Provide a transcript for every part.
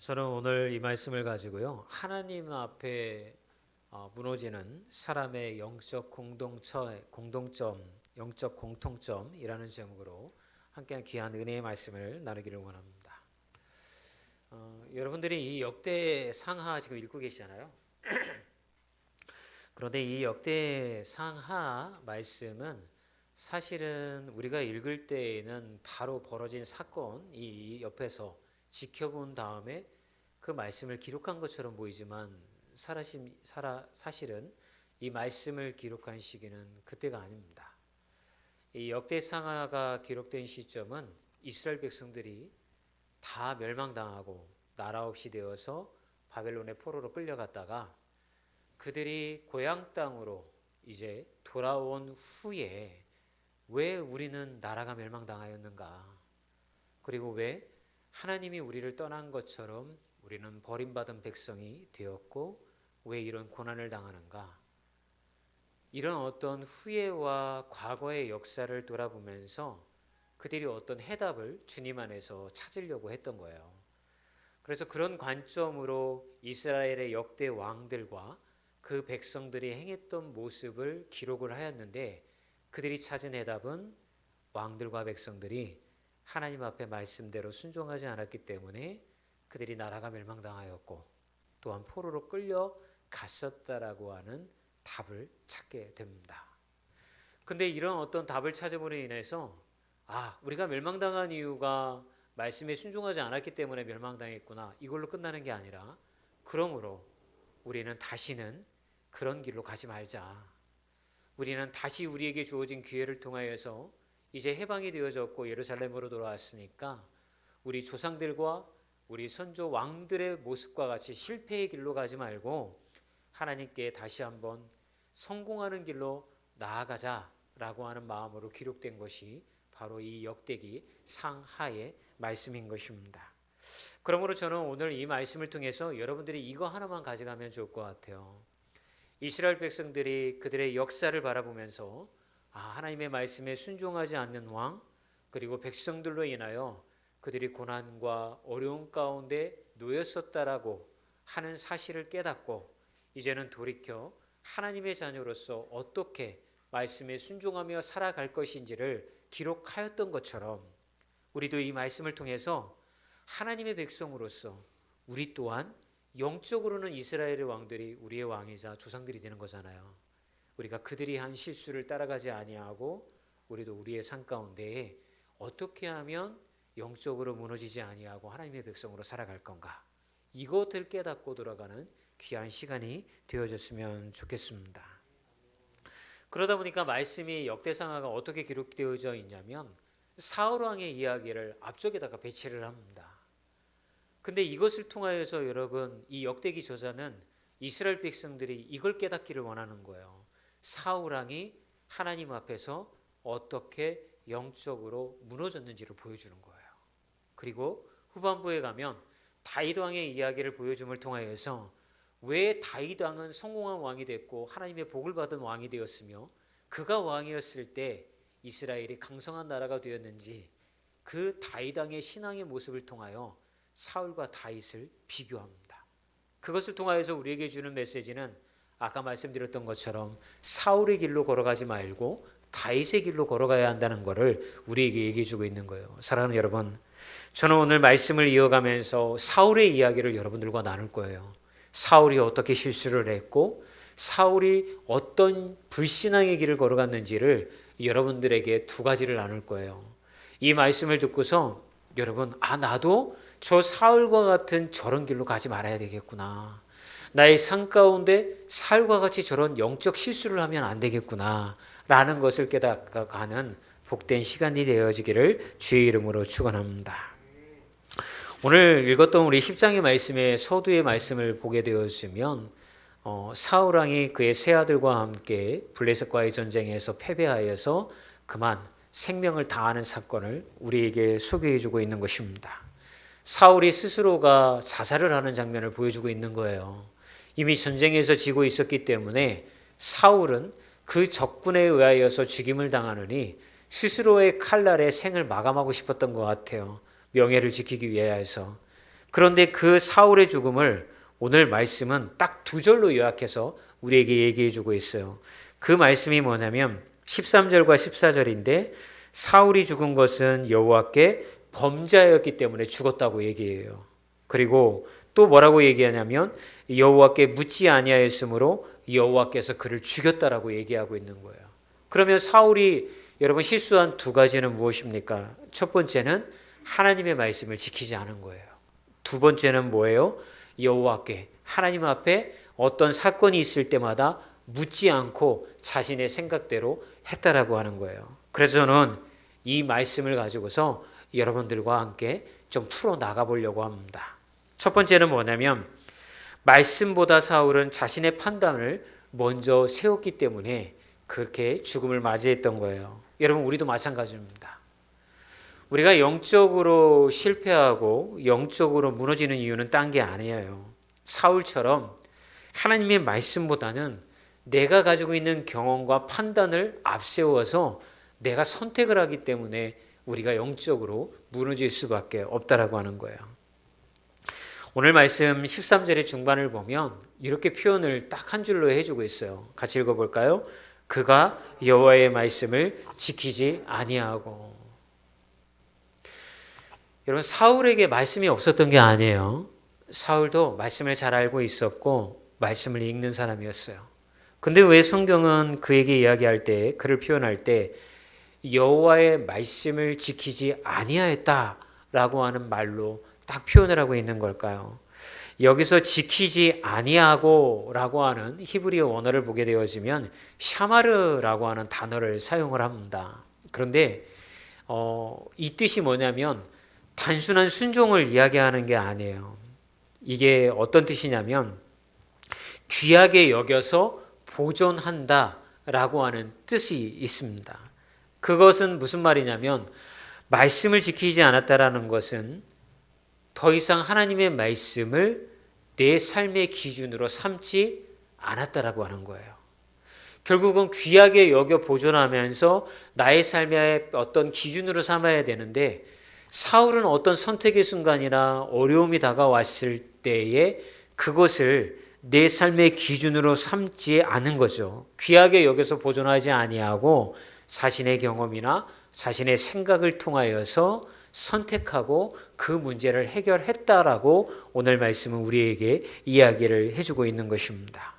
저는 오늘 이 말씀을 가지고요. 하나님 앞에 무너지는 사람의 공동점, 영적 공통점이라는 제목으로 함께 귀한 은혜의 말씀을 나누기를 원합니다. 여러분들이 이 역대 상하 지금 읽고 계시잖아요. 그런데 이 역대 상하 말씀은 사실은 우리가 읽을 때에는 바로 벌어진 사건 이 옆에서 지켜본 다음에 그 말씀을 기록한 것처럼 보이지만 사실은 이 말씀을 기록한 시기는 그때가 아닙니다. 이 역대상하가 기록된 시점은 이스라엘 백성들이 다 멸망당하고 나라 없이 되어서 바벨론의 포로로 끌려갔다가 그들이 고향 땅으로 이제 돌아온 후에 왜 우리는 나라가 멸망당하였는가? 그리고 왜 하나님이 우리를 떠난 것처럼 우리는 버림받은 백성이 되었고 왜 이런 고난을 당하는가? 이런 어떤 후회와 과거의 역사를 돌아보면서 그들이 어떤 해답을 주님 안에서 찾으려고 했던 거예요. 그래서 그런 관점으로 이스라엘의 역대 왕들과 그 백성들이 행했던 모습을 기록을 하였는데 그들이 찾은 해답은 왕들과 백성들이 하나님 앞에 말씀대로 순종하지 않았기 때문에 그들이 나라가 멸망당하였고 또한 포로로 끌려갔었다라고 하는 답을 찾게 됩니다. 근데 이런 어떤 답을 찾음으로 인해서 우리가 멸망당한 이유가 말씀에 순종하지 않았기 때문에 멸망당했구나, 이걸로 끝나는 게 아니라 그러므로 우리는 다시는 그런 길로 가지 말자. 우리는 다시 우리에게 주어진 기회를 통하여서 이제 해방이 되어졌고 예루살렘으로 돌아왔으니까 우리 조상들과 우리 선조 왕들의 모습과 같이 실패의 길로 가지 말고 하나님께 다시 한번 성공하는 길로 나아가자라고 하는 마음으로 기록된 것이 바로 이 역대기 상하의 말씀인 것입니다. 그러므로 저는 오늘 이 말씀을 통해서 여러분들이 이거 하나만 가져가면 좋을 것 같아요. 이스라엘 백성들이 그들의 역사를 바라보면서 하나님의 말씀에 순종하지 않는 왕, 그리고 백성들로 인하여 그들이 고난과 어려움 가운데 놓였었다라고 하는 사실을 깨닫고 이제는 돌이켜 하나님의 자녀로서 어떻게 말씀에 순종하며 살아갈 것인지를 기록하였던 것처럼 우리도 이 말씀을 통해서 하나님의 백성으로서 우리 또한 영적으로는 이스라엘의 왕들이 우리의 왕이자 조상들이 되는 거잖아요. 우리가 그들이 한 실수를 따라가지 아니하고 우리도 우리의 삶 가운데에 어떻게 하면 영적으로 무너지지 아니하고 하나님의 백성으로 살아갈 건가, 이것을 깨닫고 돌아가는 귀한 시간이 되어졌으면 좋겠습니다. 그러다 보니까 말씀이 역대상하가 어떻게 기록되어져 있냐면 사울 왕의 이야기를 앞쪽에다가 배치를 합니다. 근데 이것을 통하여서 여러분, 이 역대기 저자는 이스라엘 백성들이 이걸 깨닫기를 원하는 거예요. 사울 왕이 하나님 앞에서 어떻게 영적으로 무너졌는지를 보여주는 거예요. 그리고 후반부에 가면 다윗 왕의 이야기를 보여줌을 통하여서 왜 다윗 왕은 성공한 왕이 됐고 하나님의 복을 받은 왕이 되었으며 그가 왕이었을 때 이스라엘이 강성한 나라가 되었는지 그 다윗 왕의 신앙의 모습을 통하여 사울과 다윗을 비교합니다. 그것을 통하여서 우리에게 주는 메시지는 아까 말씀드렸던 것처럼 사울의 길로 걸어가지 말고 다윗의 길로 걸어가야 한다는 것을 우리에게 얘기해 주고 있는 거예요. 사랑하는 여러분, 저는 오늘 말씀을 이어가면서 사울의 이야기를 여러분들과 나눌 거예요. 사울이 어떻게 실수를 했고 사울이 어떤 불신앙의 길을 걸어갔는지를 여러분들에게 두 가지를 나눌 거예요. 이 말씀을 듣고서 여러분, 나도 저 사울과 같은 저런 길로 가지 말아야 되겠구나. 나의 삶 가운데 사울과 같이 저런 영적 실수를 하면 안 되겠구나 라는 것을 깨닫가는 복된 시간이 되어지기를 주의 이름으로 축원합니다. 오늘 읽었던 우리 10장의 말씀에 서두의 말씀을 보게 되었으면 사울 왕이 그의 세 아들과 함께 블레셋과의 전쟁에서 패배하여서 그만 생명을 다하는 사건을 우리에게 소개해 주고 있는 것입니다. 사울이 스스로가 자살을 하는 장면을 보여주고 있는 거예요. 이미 전쟁에서 지고 있었기 때문에 사울은 그 적군에 의하여서 죽임을 당하느니 스스로의 칼날에 생을 마감하고 싶었던 것 같아요. 명예를 지키기 위해서. 그런데 그 사울의 죽음을 오늘 말씀은 딱 두 절로 요약해서 우리에게 얘기해 주고 있어요. 그 말씀이 뭐냐면 13절과 14절인데 사울이 죽은 것은 여호와께 범죄하였기 때문에 죽었다고 얘기해요. 그리고 또 뭐라고 얘기하냐면 여호와께 묻지 아니하였으므로 여호와께서 그를 죽였다라고 얘기하고 있는 거예요. 그러면 사울이 여러분 실수한 두 가지는 무엇입니까? 첫 번째는 하나님의 말씀을 지키지 않은 거예요. 두 번째는 뭐예요? 여호와께 하나님 앞에 어떤 사건이 있을 때마다 묻지 않고 자신의 생각대로 했다라고 하는 거예요. 그래서 저는 이 말씀을 가지고서 여러분들과 함께 좀 풀어 나가 보려고 합니다. 첫 번째는 뭐냐면 말씀보다 사울은 자신의 판단을 먼저 세웠기 때문에 그렇게 죽음을 맞이했던 거예요. 여러분 우리도 마찬가지입니다. 우리가 영적으로 실패하고 영적으로 무너지는 이유는 딴 게 아니에요. 사울처럼 하나님의 말씀보다는 내가 가지고 있는 경험과 판단을 앞세워서 내가 선택을 하기 때문에 우리가 영적으로 무너질 수밖에 없다라고 하는 거예요. 오늘 말씀 13절의 중반을 보면 이렇게 표현을 딱 한 줄로 해주고 있어요. 같이 읽어볼까요? 그가 여호와의 말씀을 지키지 아니하고. 여러분 사울에게 말씀이 없었던 게 아니에요. 사울도 말씀을 잘 알고 있었고 말씀을 읽는 사람이었어요. 근데 왜 성경은 그에게 이야기할 때 그를 표현할 때 여호와의 말씀을 지키지 아니하였다라고 하는 말로 딱 표현을 하고 있는 걸까요? 여기서 지키지 아니하고라고 하는 히브리어 원어를 보게 되어지면 샤마르라고 하는 단어를 사용을 합니다. 그런데 이 뜻이 뭐냐면 단순한 순종을 이야기하는 게 아니에요. 이게 어떤 뜻이냐면 귀하게 여겨서 보존한다라고 하는 뜻이 있습니다. 그것은 무슨 말이냐면 말씀을 지키지 않았다라는 것은 더 이상 하나님의 말씀을 내 삶의 기준으로 삼지 않았다라고 하는 거예요. 결국은 귀하게 여겨 보존하면서 나의 삶의 어떤 기준으로 삼아야 되는데 사울은 어떤 선택의 순간이나 어려움이 다가왔을 때에 그것을 내 삶의 기준으로 삼지 않은 거죠. 귀하게 여겨서 보존하지 아니하고 자신의 경험이나 자신의 생각을 통하여서 선택하고 그 문제를 해결했다라고 오늘 말씀은 우리에게 이야기를 해주고 있는 것입니다.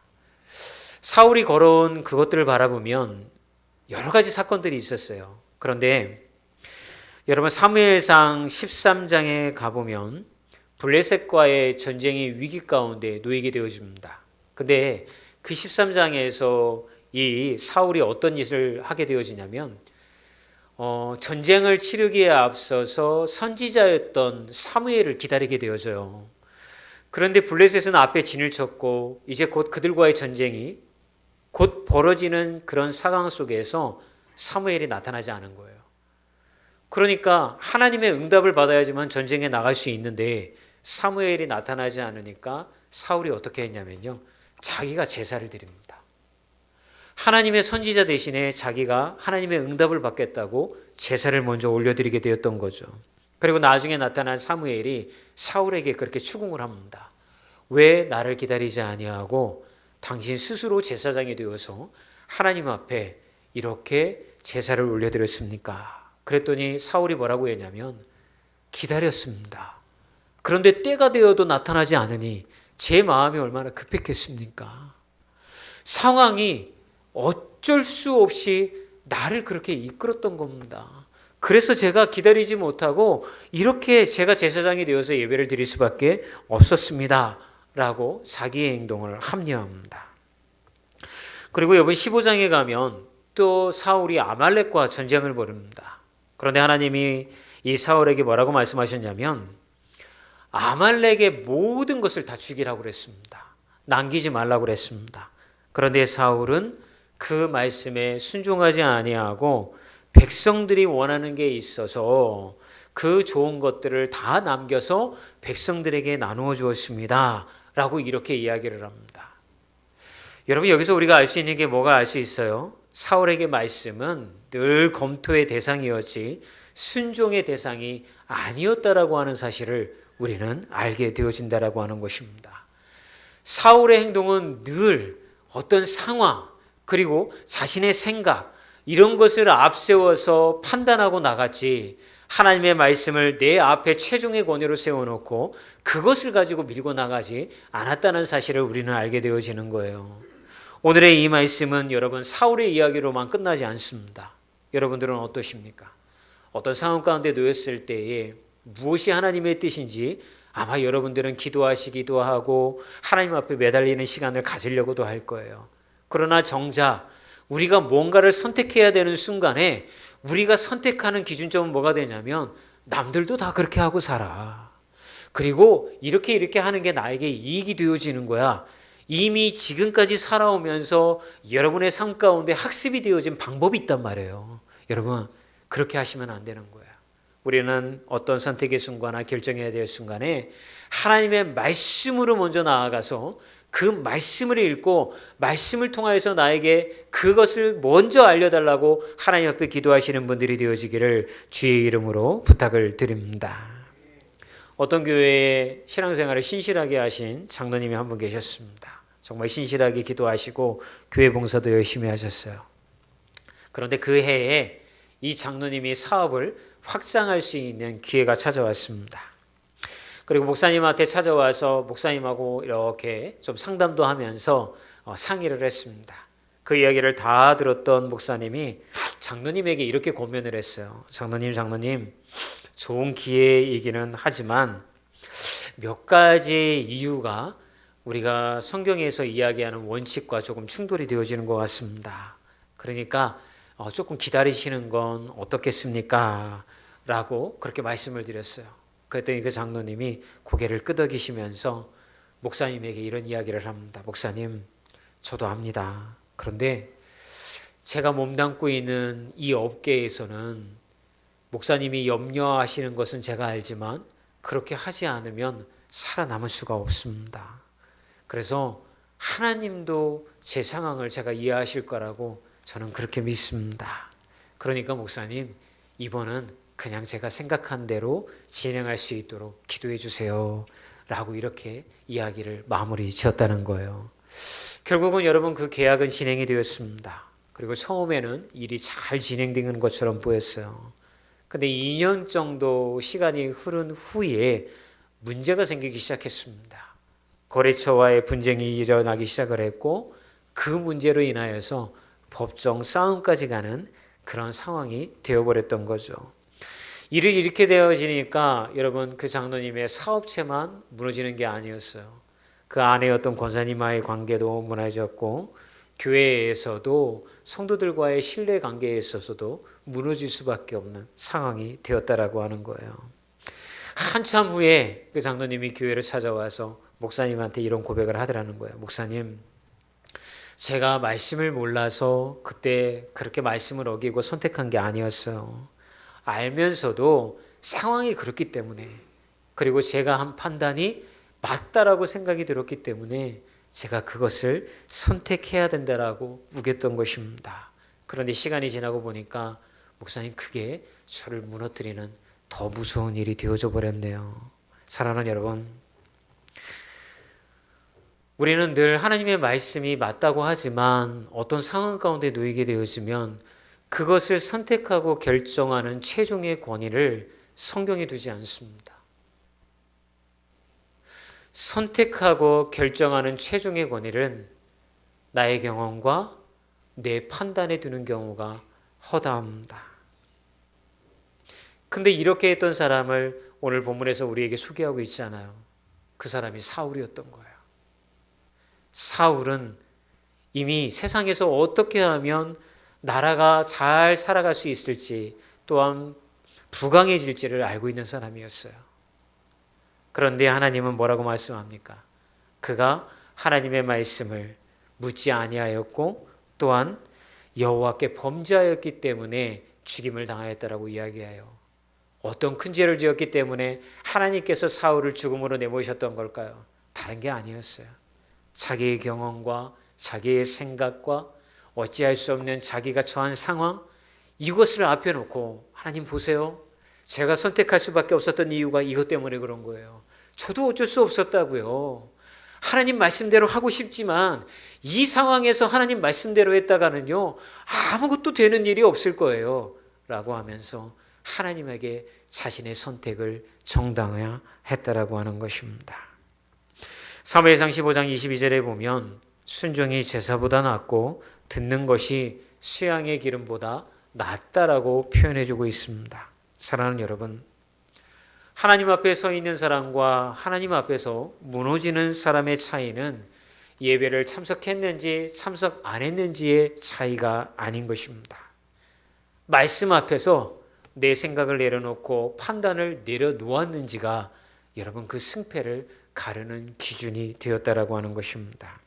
사울이 걸어온 그것들을 바라보면 여러 가지 사건들이 있었어요. 그런데 여러분 사무엘상 13장에 가보면 블레셋과의 전쟁이 위기 가운데 놓이게 되어집니다. 근데 그 13장에서 이 사울이 어떤 짓을 하게 되어지냐면 전쟁을 치르기에 앞서서 선지자였던 사무엘을 기다리게 되어져요. 그런데 블레셋은 앞에 진을 쳤고 이제 곧 그들과의 전쟁이 곧 벌어지는 그런 상황 속에서 사무엘이 나타나지 않은 거예요. 그러니까 하나님의 응답을 받아야지만 전쟁에 나갈 수 있는데 사무엘이 나타나지 않으니까 사울이 어떻게 했냐면요. 자기가 제사를 드립니다. 하나님의 선지자 대신에 자기가 하나님의 응답을 받겠다고 제사를 먼저 올려드리게 되었던 거죠. 그리고 나중에 나타난 사무엘이 사울에게 그렇게 추궁을 합니다. 왜 나를 기다리지 아니하고 당신 스스로 제사장이 되어서 하나님 앞에 이렇게 제사를 올려드렸습니까? 그랬더니 사울이 뭐라고 했냐면 기다렸습니다. 그런데 때가 되어도 나타나지 않으니 제 마음이 얼마나 급했겠습니까? 상황이 어쩔 수 없이 나를 그렇게 이끌었던 겁니다. 그래서 제가 기다리지 못하고 이렇게 제가 제사장이 되어서 예배를 드릴 수밖에 없었습니다. 라고 자기의 행동을 합리화합니다. 그리고 이번 15장에 가면 또 사울이 아말렉과 전쟁을 벌입니다. 그런데 하나님이 이 사울에게 뭐라고 말씀하셨냐면 아말렉의 모든 것을 다 죽이라고 그랬습니다. 남기지 말라고 그랬습니다. 그런데 사울은 그 말씀에 순종하지 아니하고 백성들이 원하는 게 있어서 그 좋은 것들을 다 남겨서 백성들에게 나누어 주었습니다. 라고 이렇게 이야기를 합니다. 여러분 여기서 우리가 알 수 있는 게 뭐가 알 수 있어요? 사울에게 말씀은 늘 검토의 대상이었지 순종의 대상이 아니었다라고 하는 사실을 우리는 알게 되어진다라고 하는 것입니다. 사울의 행동은 늘 어떤 상황 그리고 자신의 생각 이런 것을 앞세워서 판단하고 나갔지, 하나님의 말씀을 내 앞에 최종의 권위로 세워놓고 그것을 가지고 밀고 나가지 않았다는 사실을 우리는 알게 되어지는 거예요. 오늘의 이 말씀은 여러분 사울의 이야기로만 끝나지 않습니다. 여러분들은 어떠십니까? 어떤 상황 가운데 놓였을 때에 무엇이 하나님의 뜻인지 아마 여러분들은 기도하시기도 하고 하나님 앞에 매달리는 시간을 가지려고도 할 거예요. 그러나 정작 우리가 뭔가를 선택해야 되는 순간에 우리가 선택하는 기준점은 뭐가 되냐면 남들도 다 그렇게 하고 살아. 그리고 이렇게 하는 게 나에게 이익이 되어지는 거야. 이미 지금까지 살아오면서 여러분의 삶 가운데 학습이 되어진 방법이 있단 말이에요. 여러분 그렇게 하시면 안 되는 거예요. 우리는 어떤 선택의 순간이나 결정해야 될 순간에 하나님의 말씀으로 먼저 나아가서 그 말씀을 읽고 말씀을 통하여서 나에게 그것을 먼저 알려달라고 하나님 앞에 기도하시는 분들이 되어지기를 주의 이름으로 부탁을 드립니다. 어떤 교회에 신앙생활을 신실하게 하신 장로님이 한 분 계셨습니다. 정말 신실하게 기도하시고 교회 봉사도 열심히 하셨어요. 그런데 그 해에 이 장로님이 사업을 확장할 수 있는 기회가 찾아왔습니다. 그리고 목사님한테 찾아와서 목사님하고 이렇게 좀 상담도 하면서 상의를 했습니다. 그 이야기를 다 들었던 목사님이 장로님에게 이렇게 고면을 했어요. 장로님, 좋은 기회이기는 하지만 몇 가지 이유가 우리가 성경에서 이야기하는 원칙과 조금 충돌이 되어지는 것 같습니다. 그러니까 조금 기다리시는 건 어떻겠습니까? 라고 그렇게 말씀을 드렸어요. 그랬더니 그 장로님이 고개를 끄덕이시면서 목사님에게 이런 이야기를 합니다. 목사님, 저도 압니다. 그런데 제가 몸담고 있는 이 업계에서는 목사님이 염려하시는 것은 제가 알지만 그렇게 하지 않으면 살아남을 수가 없습니다. 그래서 하나님도 제 상황을 제가 이해하실 거라고 저는 그렇게 믿습니다. 그러니까 목사님, 이번은 그냥 제가 생각한 대로 진행할 수 있도록 기도해 주세요 라고 이렇게 이야기를 마무리 지었다는 거예요. 결국은 여러분 그 계약은 진행이 되었습니다. 그리고 처음에는 일이 잘 진행되는 것처럼 보였어요. 근데 2년 정도 시간이 흐른 후에 문제가 생기기 시작했습니다. 거래처와의 분쟁이 일어나기 시작을 했고 그 문제로 인하여서 법정 싸움까지 가는 그런 상황이 되어버렸던 거죠. 일이 이렇게 되어지니까 여러분 그 장로님의 사업체만 무너지는 게 아니었어요. 그 아내였던 권사님과의 관계도 무너졌고 교회에서도 성도들과의 신뢰 관계에 있어서도 무너질 수밖에 없는 상황이 되었다라고 하는 거예요. 한참 후에 그 장로님이 교회를 찾아와서 목사님한테 이런 고백을 하더라는 거예요. 목사님, 제가 말씀을 몰라서 그때 그렇게 말씀을 어기고 선택한 게 아니었어요. 알면서도 상황이 그렇기 때문에, 그리고 제가 한 판단이 맞다라고 생각이 들었기 때문에 제가 그것을 선택해야 된다라고 우겼던 것입니다. 그런데 시간이 지나고 보니까 목사님, 그게 저를 무너뜨리는 더 무서운 일이 되어져 버렸네요. 사랑하는 여러분, 우리는 늘 하나님의 말씀이 맞다고 하지만 어떤 상황 가운데 놓이게 되어지면 그것을 선택하고 결정하는 최종의 권위를 성경에 두지 않습니다. 선택하고 결정하는 최종의 권위를 나의 경험과 내 판단에 두는 경우가 허다합니다. 근데 이렇게 했던 사람을 오늘 본문에서 우리에게 소개하고 있잖아요. 그 사람이 사울이었던 거예요. 사울은 이미 세상에서 어떻게 하면 나라가 잘 살아갈 수 있을지 또한 부강해질지를 알고 있는 사람이었어요. 그런데 하나님은 뭐라고 말씀합니까? 그가 하나님의 말씀을 묻지 아니하였고 또한 여호와께 범죄하였기 때문에 죽임을 당하였다라고 이야기해요. 어떤 큰 죄를 지었기 때문에 하나님께서 사울을 죽음으로 내모셨던 걸까요? 다른 게 아니었어요. 자기의 경험과 자기의 생각과 어찌할 수 없는 자기가 처한 상황, 이것을 앞에 놓고 하나님 보세요. 제가 선택할 수밖에 없었던 이유가 이것 때문에 그런 거예요. 저도 어쩔 수 없었다고요. 하나님 말씀대로 하고 싶지만 이 상황에서 하나님 말씀대로 했다가는요, 아무것도 되는 일이 없을 거예요. 라고 하면서 하나님에게 자신의 선택을 정당화했다라고 하는 것입니다. 사무엘상 15장 22절에 보면 순종이 제사보다 낫고 듣는 것이 수양의 기름보다 낫다라고 표현해주고 있습니다. 사랑하는 여러분, 하나님 앞에 서 있는 사람과 하나님 앞에서 무너지는 사람의 차이는 예배를 참석했는지 참석 안 했는지의 차이가 아닌 것입니다. 말씀 앞에서 내 생각을 내려놓고 판단을 내려놓았는지가 여러분 그 승패를 가르는 기준이 되었다라고 하는 것입니다.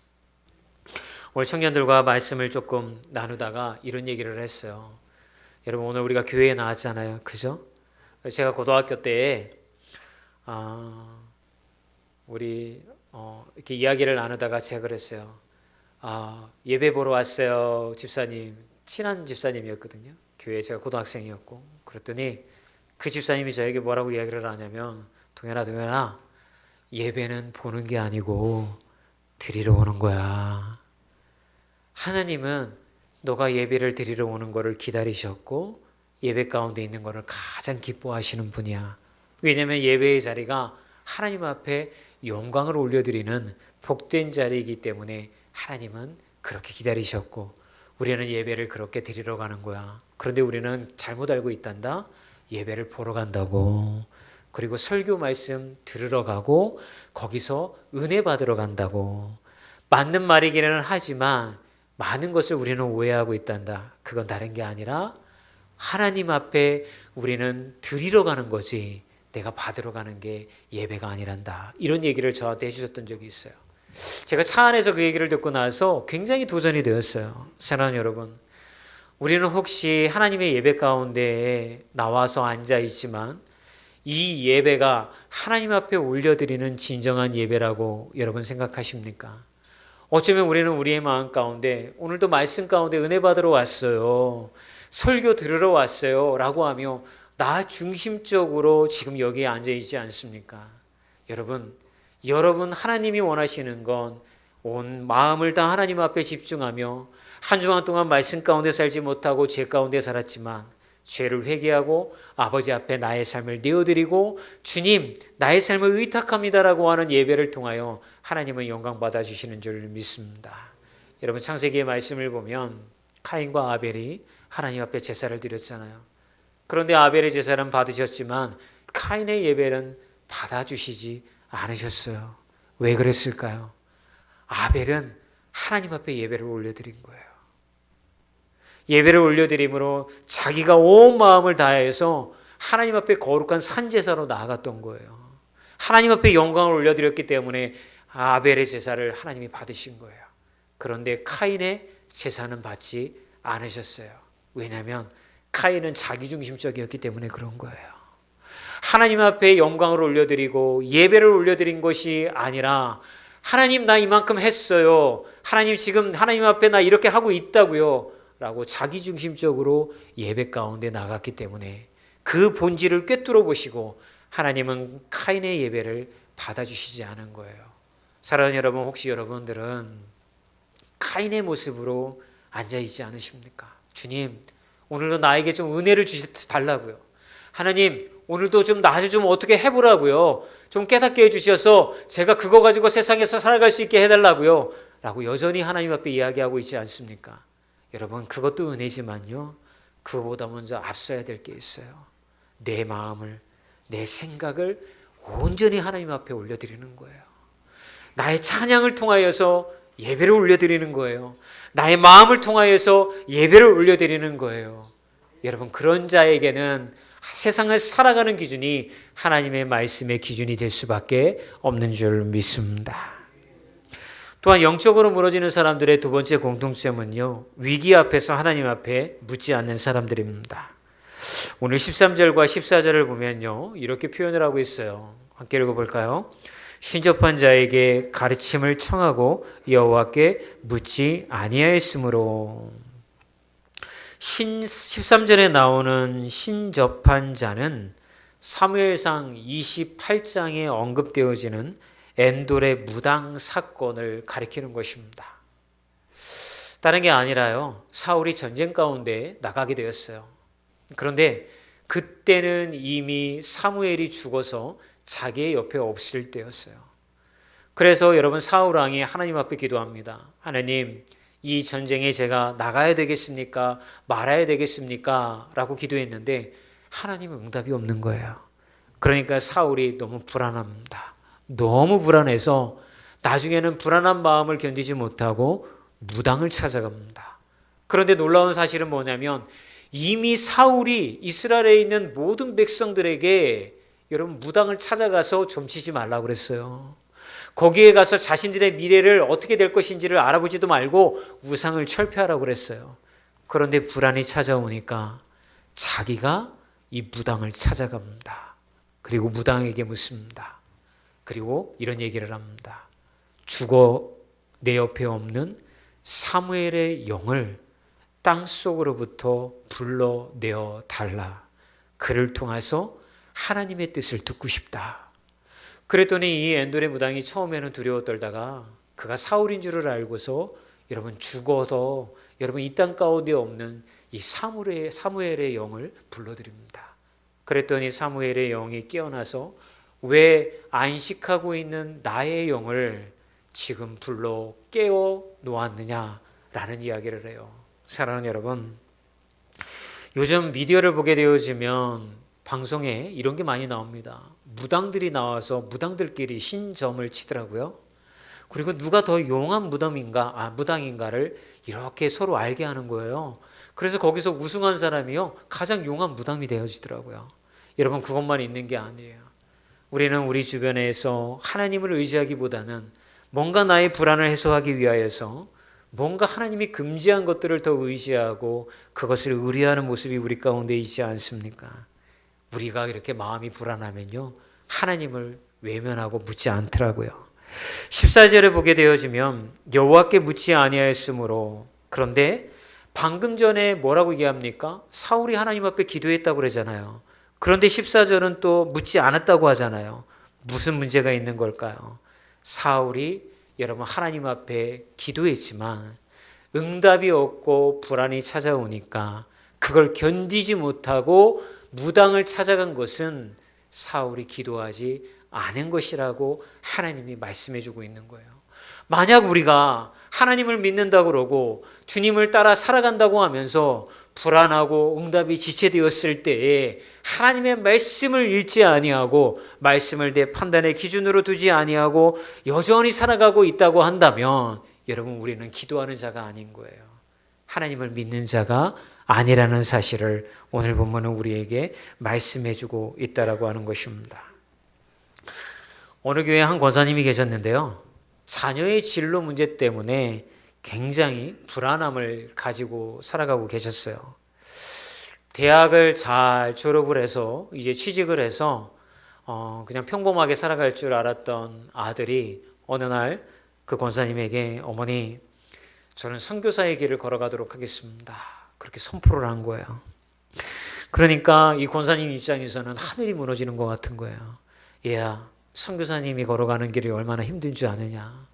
오늘 청년들과 말씀을 조금 나누다가 이런 얘기를 했어요. 여러분 오늘 우리가 교회에 나왔잖아요. 그죠? 제가 고등학교 때에 우리 이렇게 이야기를 나누다가 제가 그랬어요. 예배 보러 왔어요, 집사님. 친한 집사님이었거든요. 교회에 제가 고등학생이었고. 그랬더니 그 집사님이 저에게 뭐라고 이야기를 하냐면, 동현아, 예배는 보는 게 아니고 드리러 오는 거야. 하나님은 너가 예배를 드리러 오는 거를 기다리셨고 예배 가운데 있는 거를 가장 기뻐하시는 분이야. 왜냐하면 예배의 자리가 하나님 앞에 영광을 올려드리는 복된 자리이기 때문에 하나님은 그렇게 기다리셨고 우리는 예배를 그렇게 드리러 가는 거야. 그런데 우리는 잘못 알고 있단다. 예배를 보러 간다고. 그리고 설교 말씀 들으러 가고 거기서 은혜 받으러 간다고. 맞는 말이기는 하지만 많은 것을 우리는 오해하고 있단다. 그건 다른 게 아니라 하나님 앞에 우리는 드리러 가는 거지 내가 받으러 가는 게 예배가 아니란다. 이런 얘기를 저한테 해주셨던 적이 있어요. 제가 차 안에서 그 얘기를 듣고 나서 굉장히 도전이 되었어요. 사랑하는 여러분, 우리는 혹시 하나님의 예배 가운데 나와서 앉아 있지만 이 예배가 하나님 앞에 올려드리는 진정한 예배라고 여러분 생각하십니까? 어쩌면 우리는 우리의 마음 가운데 오늘도 말씀 가운데 은혜 받으러 왔어요. 설교 들으러 왔어요. 라고 하며 나 중심적으로 지금 여기에 앉아 있지 않습니까? 여러분 하나님이 원하시는 건 온 마음을 다 하나님 앞에 집중하며 한 주간 동안 말씀 가운데 살지 못하고 죄 가운데 살았지만 죄를 회개하고 아버지 앞에 나의 삶을 내어드리고 주님 나의 삶을 의탁합니다라고 하는 예배를 통하여 하나님은 영광 받아주시는 줄 믿습니다. 여러분 창세기의 말씀을 보면 카인과 아벨이 하나님 앞에 제사를 드렸잖아요. 그런데 아벨의 제사는 받으셨지만 카인의 예배는 받아주시지 않으셨어요. 왜 그랬을까요? 아벨은 하나님 앞에 예배를 올려드린 거예요. 예배를 올려드림으로 자기가 온 마음을 다해서 하나님 앞에 거룩한 산제사로 나아갔던 거예요. 하나님 앞에 영광을 올려드렸기 때문에 아벨의 제사를 하나님이 받으신 거예요. 그런데 카인의 제사는 받지 않으셨어요. 왜냐하면 카인은 자기중심적이었기 때문에 그런 거예요. 하나님 앞에 영광을 올려드리고 예배를 올려드린 것이 아니라 하나님 나 이만큼 했어요. 하나님 지금 하나님 앞에 나 이렇게 하고 있다고요. 라고 자기중심적으로 예배 가운데 나갔기 때문에 그 본질을 꿰뚫어 보시고 하나님은 카인의 예배를 받아주시지 않은 거예요. 사랑하는 여러분, 혹시 여러분들은 카인의 모습으로 앉아있지 않으십니까? 주님, 오늘도 나에게 좀 은혜를 주달라고요. 하나님, 오늘도 좀 나를 좀 어떻게 해보라고요. 좀 깨닫게 해주셔서 제가 그거 가지고 세상에서 살아갈 수 있게 해달라고요. 라고 여전히 하나님 앞에 이야기하고 있지 않습니까? 여러분, 그것도 은혜지만요. 그거보다 먼저 앞서야 될 게 있어요. 내 마음을, 내 생각을 온전히 하나님 앞에 올려드리는 거예요. 나의 찬양을 통하여서 예배를 올려드리는 거예요. 나의 마음을 통하여서 예배를 올려드리는 거예요. 여러분, 그런 자에게는 세상을 살아가는 기준이 하나님의 말씀의 기준이 될 수밖에 없는 줄 믿습니다. 또한 영적으로 무너지는 사람들의 두 번째 공통점은요, 위기 앞에서 하나님 앞에 묻지 않는 사람들입니다. 오늘 13절과 14절을 보면요, 이렇게 표현을 하고 있어요. 함께 읽어볼까요? 신접한 자에게 가르침을 청하고 여호와께 묻지 아니하였으므로. 13절에 나오는 신접한 자는 사무엘상 28장에 언급되어지는 엔돌의 무당 사건을 가리키는 것입니다. 다른 게 아니라요, 사울이 전쟁 가운데 나가게 되었어요. 그런데 그때는 이미 사무엘이 죽어서 자기의 옆에 없을 때였어요. 그래서 여러분, 사울 왕이 하나님 앞에 기도합니다. 하나님, 이 전쟁에 제가 나가야 되겠습니까? 말아야 되겠습니까? 라고 기도했는데 하나님은 응답이 없는 거예요. 그러니까 사울이 너무 불안합니다. 너무 불안해서 나중에는 불안한 마음을 견디지 못하고 무당을 찾아갑니다. 그런데 놀라운 사실은 뭐냐면 이미 사울이 이스라엘에 있는 모든 백성들에게 여러분 무당을 찾아가서 점치지 말라고 그랬어요. 거기에 가서 자신들의 미래를 어떻게 될 것인지를 알아보지도 말고 우상을 철폐하라고 그랬어요. 그런데 불안이 찾아오니까 자기가 이 무당을 찾아갑니다. 그리고 무당에게 묻습니다. 그리고 이런 얘기를 합니다. 죽어 내 옆에 없는 사무엘의 영을 땅속으로부터 불러내어 달라. 그를 통해서 하나님의 뜻을 듣고 싶다. 그랬더니 이 엔돌의 무당이 처음에는 두려워 떨다가 그가 사울인 줄을 알고서 여러분 죽어서 여러분 이 땅 가운데 없는 이 사무엘의 영을 불러드립니다. 그랬더니 사무엘의 영이 깨어나서 왜 안식하고 있는 나의 영을 지금 불러 깨워 놓았느냐라는 이야기를 해요. 사랑하는 여러분, 요즘 미디어를 보게 되어지면 방송에 이런 게 많이 나옵니다. 무당들이 나와서 무당들끼리 신점을 치더라고요. 그리고 누가 더 용한 무당인가를 이렇게 서로 알게 하는 거예요. 그래서 거기서 우승한 사람이요, 가장 용한 무당이 되어지더라고요. 여러분, 그것만 있는 게 아니에요. 우리는 우리 주변에서 하나님을 의지하기보다는 뭔가 나의 불안을 해소하기 위하여서 뭔가 하나님이 금지한 것들을 더 의지하고 그것을 의뢰하는 모습이 우리 가운데 있지 않습니까? 우리가 이렇게 마음이 불안하면요, 하나님을 외면하고 묻지 않더라고요. 14절에 보게 되어지면 여호와께 묻지 아니하였으므로, 그런데 방금 전에 뭐라고 얘기합니까? 사울이 하나님 앞에 기도했다고 그러잖아요. 그런데 14절은 또 묻지 않았다고 하잖아요. 무슨 문제가 있는 걸까요? 사울이 여러분 하나님 앞에 기도했지만 응답이 없고 불안이 찾아오니까 그걸 견디지 못하고 무당을 찾아간 것은 사울이 기도하지 않은 것이라고 하나님이 말씀해 주고 있는 거예요. 만약 우리가 하나님을 믿는다고 그러고 주님을 따라 살아간다고 하면서 불안하고 응답이 지체되었을 때에 하나님의 말씀을 읽지 아니하고 말씀을 내 판단의 기준으로 두지 아니하고 여전히 살아가고 있다고 한다면 여러분, 우리는 기도하는 자가 아닌 거예요. 하나님을 믿는 자가 아니라는 사실을 오늘 본문은 우리에게 말씀해 주고 있다라고 하는 것입니다. 어느 교회에 한 권사님이 계셨는데요, 자녀의 진로 문제 때문에 굉장히 불안함을 가지고 살아가고 계셨어요. 대학을 잘 졸업을 해서 이제 취직을 해서 그냥 평범하게 살아갈 줄 알았던 아들이 어느 날 그 권사님에게, 어머니, 저는 선교사의 길을 걸어가도록 하겠습니다, 그렇게 선포를 한 거예요. 그러니까 이 권사님 입장에서는 하늘이 무너지는 것 같은 거예요. 얘야, 선교사님이 걸어가는 길이 얼마나 힘든 줄 아느냐.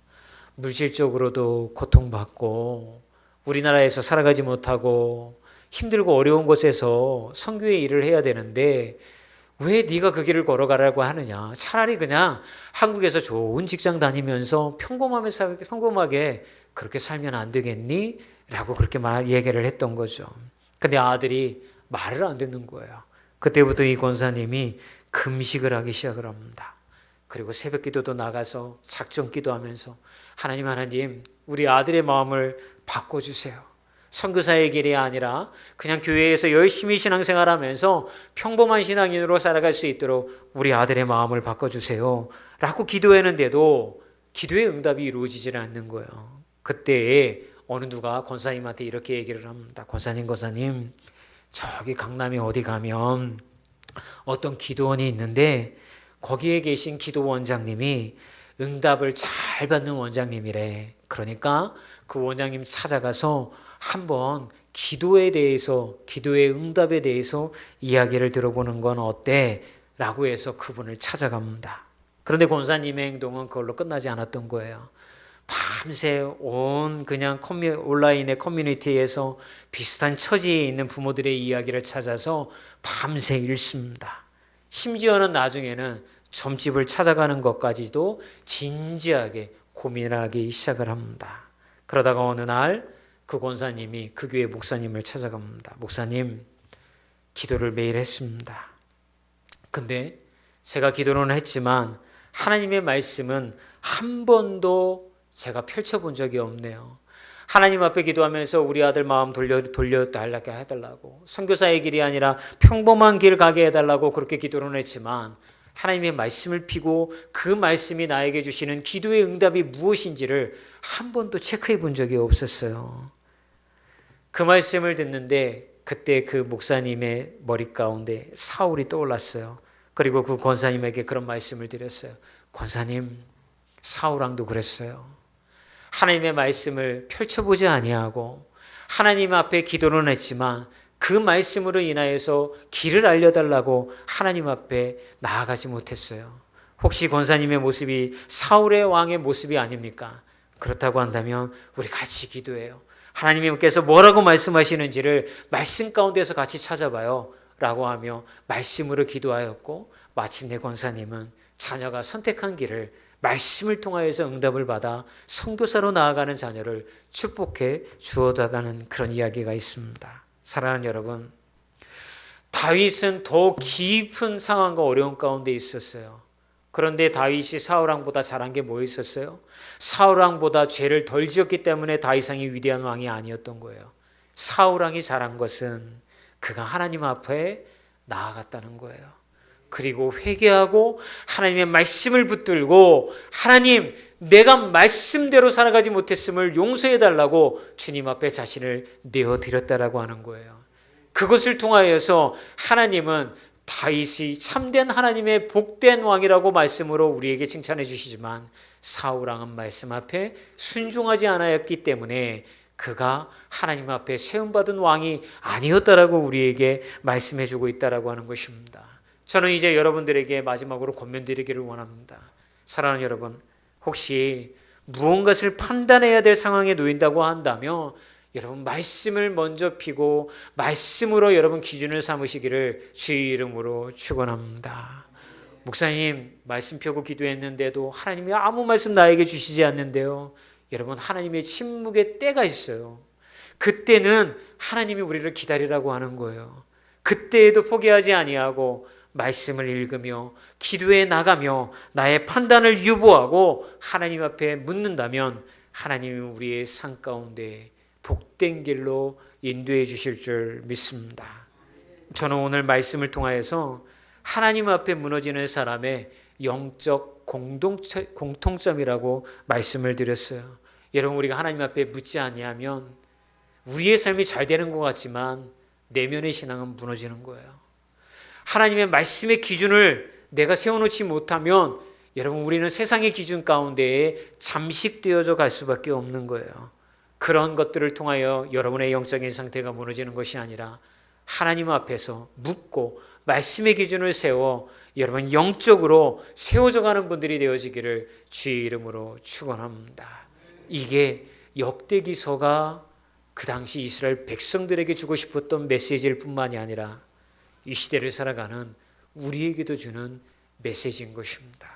물질적으로도 고통받고 우리나라에서 살아가지 못하고 힘들고 어려운 곳에서 선교의 일을 해야 되는데 왜 네가 그 길을 걸어가라고 하느냐. 차라리 그냥 한국에서 좋은 직장 다니면서 평범하게 그렇게 살면 안 되겠니? 라고 그렇게 얘기를 했던 거죠. 근데 아들이 말을 안 듣는 거예요. 그때부터 이 권사님이 금식을 하기 시작을 합니다. 그리고 새벽 기도도 나가서 작정 기도하면서 하나님, 우리 아들의 마음을 바꿔주세요. 선교사의 길이 아니라 그냥 교회에서 열심히 신앙생활하면서 평범한 신앙인으로 살아갈 수 있도록 우리 아들의 마음을 바꿔주세요 라고 기도했는데도 기도의 응답이 이루어지질 않는 거예요. 그때 어느 누가 권사님한테 이렇게 얘기를 합니다. 권사님, 저기 강남에 어디 가면 어떤 기도원이 있는데 거기에 계신 기도 원장님이 응답을 잘 받는 원장님이래. 그러니까 그 원장님 찾아가서 한번 기도에 대해서, 기도의 응답에 대해서 이야기를 들어보는 건 어때? 라고 해서 그분을 찾아갑니다. 그런데 권사님의 행동은 그걸로 끝나지 않았던 거예요. 밤새 온 그냥 온라인의 커뮤니티에서 비슷한 처지에 있는 부모들의 이야기를 찾아서 밤새 읽습니다. 심지어는 나중에는 점집을 찾아가는 것까지도 진지하게 고민하기 시작을 합니다. 그러다가 어느 날 그 권사님이 그 교회 목사님을 찾아갑니다. 목사님, 기도를 매일 했습니다. 근데 제가 기도는 했지만 하나님의 말씀은 한 번도 제가 펼쳐본 적이 없네요. 하나님 앞에 기도하면서 우리 아들 마음 돌려달라고 해달라고, 선교사의 길이 아니라 평범한 길 가게 해달라고 그렇게 기도를 했지만 하나님의 말씀을 피고 그 말씀이 나에게 주시는 기도의 응답이 무엇인지를 한 번도 체크해 본 적이 없었어요. 그 말씀을 듣는데 그때 그 목사님의 머리 가운데 사울이 떠올랐어요. 그리고 그 권사님에게 그런 말씀을 드렸어요. 권사님, 사울왕도 그랬어요. 하나님의 말씀을 펼쳐보지 아니하고 하나님 앞에 기도는 했지만 그 말씀으로 인하여서 길을 알려달라고 하나님 앞에 나아가지 못했어요. 혹시 권사님의 모습이 사울의 왕의 모습이 아닙니까? 그렇다고 한다면 우리 같이 기도해요. 하나님께서 뭐라고 말씀하시는지를 말씀 가운데서 같이 찾아봐요 라고 하며 말씀으로 기도하였고, 마침내 권사님은 자녀가 선택한 길을 말씀을 통하여서 응답을 받아 선교사로 나아가는 자녀를 축복해 주었다는 그런 이야기가 있습니다. 사랑하는 여러분, 다윗은 더 깊은 상황과 어려움 가운데 있었어요. 그런데 다윗이 사울왕보다 잘한 게 뭐 있었어요? 사울왕보다 죄를 덜 지었기 때문에 다윗왕이 위대한 왕이 아니었던 거예요. 사울왕이 잘한 것은 그가 하나님 앞에 나아갔다는 거예요. 그리고 회개하고 하나님의 말씀을 붙들고, 하나님, 내가 말씀대로 살아가지 못했음을 용서해달라고 주님 앞에 자신을 내어드렸다라고 하는 거예요. 그것을 통하여서 하나님은 다윗이 참된 하나님의 복된 왕이라고 말씀으로 우리에게 칭찬해 주시지만, 사울왕은 말씀 앞에 순종하지 않았기 때문에 그가 하나님 앞에 세움받은 왕이 아니었다라고 우리에게 말씀해 주고 있다라고 하는 것입니다. 저는 이제 여러분들에게 마지막으로 권면드리기를 원합니다. 사랑하는 여러분, 혹시 무언가를 판단해야 될 상황에 놓인다고 한다면 여러분 말씀을 먼저 피고 말씀으로 여러분 기준을 삼으시기를 주의 이름으로 축원합니다. 목사님, 말씀 펴고 기도했는데도 하나님이 아무 말씀 나에게 주시지 않는데요. 여러분, 하나님의 침묵의 때가 있어요. 그때는 하나님이 우리를 기다리라고 하는 거예요. 그때에도 포기하지 아니하고 말씀을 읽으며 기도해 나가며 나의 판단을 유보하고 하나님 앞에 묻는다면 하나님이 우리의 삶 가운데 복된 길로 인도해 주실 줄 믿습니다. 저는 오늘 말씀을 통하여서 하나님 앞에 무너지는 사람의 영적 공통점이라고 말씀을 드렸어요. 여러분, 우리가 하나님 앞에 묻지 아니하면 우리의 삶이 잘 되는 것 같지만 내면의 신앙은 무너지는 거예요. 하나님의 말씀의 기준을 내가 세워놓지 못하면 여러분, 우리는 세상의 기준 가운데에 잠식되어져 갈 수밖에 없는 거예요. 그런 것들을 통하여 여러분의 영적인 상태가 무너지는 것이 아니라 하나님 앞에서 묻고 말씀의 기준을 세워 여러분 영적으로 세워져 가는 분들이 되어지기를 주의 이름으로 축원합니다. 이게 역대기서가 그 당시 이스라엘 백성들에게 주고 싶었던 메시지일 뿐만이 아니라 이 시대를 살아가는 우리에게도 주는 메시지인 것입니다.